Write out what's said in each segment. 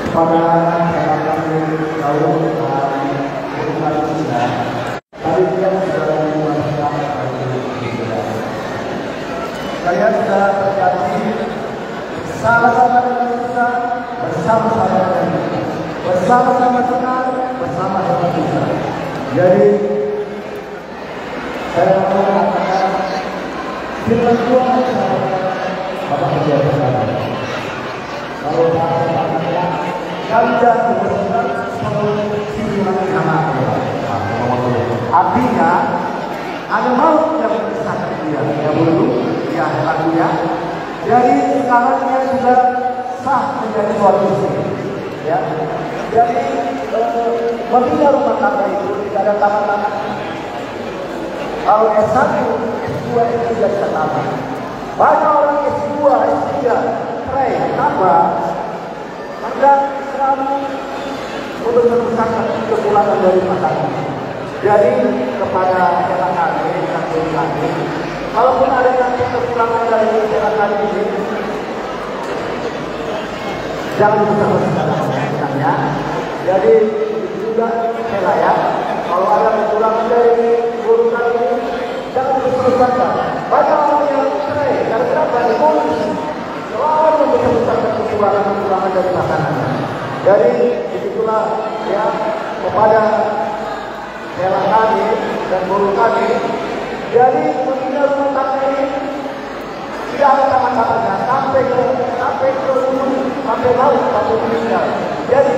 kepada rekan-rekan kaum hubungan kita. Tadi dia sudah memuaskan saya sudah terjadi bersama-sama dengan kita, bersama-sama dengan kita, bersama-sama senang, bersama-sama kita. Jadi saya mau mengatakan firman Tuhan Bapak kerja bersama. Kalau kami jangan berusaha firman anak. Artinya ada maut yang memisahkan dia, ya dulu, ya lagunya. Jadi sekarang dia sudah sah menjadi suatu istri, ya. Jadi membina rumah tangga itu tidak ada tangan-tangan. Kalau S1, S2 itu tidak bisa tamat. Banyak orang S2, S3, cerai, kenapa? Anda selalu untuk merusakan kekurangan dari pasangan. Jadi kepada jalan kami dan kami, kalaupun ada nanti kekurangan dari jalan kami ini, jangan berusaha. Jadi juga saya ya, kalau ada kekurangan dari guru kami ini, jangan berusaha. Banyak orang yang cerai karena dari guru selalu merusakan kekurangan dari pasangannya. Jadi begitulah ya kepada jalan kami dan guru kami. Jadi membina rumah tangga ini tidak ada tamat-tamatnya sampai ke ujung, sampai laut, sampai meninggal. Jadi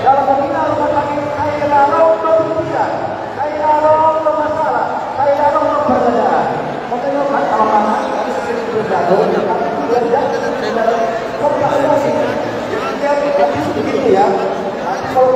dalam membina rumah tangga ini saya larang berpikir, saya larang bermasalah, saya larang berbeda. Makanya kan kalau panas berjatuh, jadi begitu ya. Kalau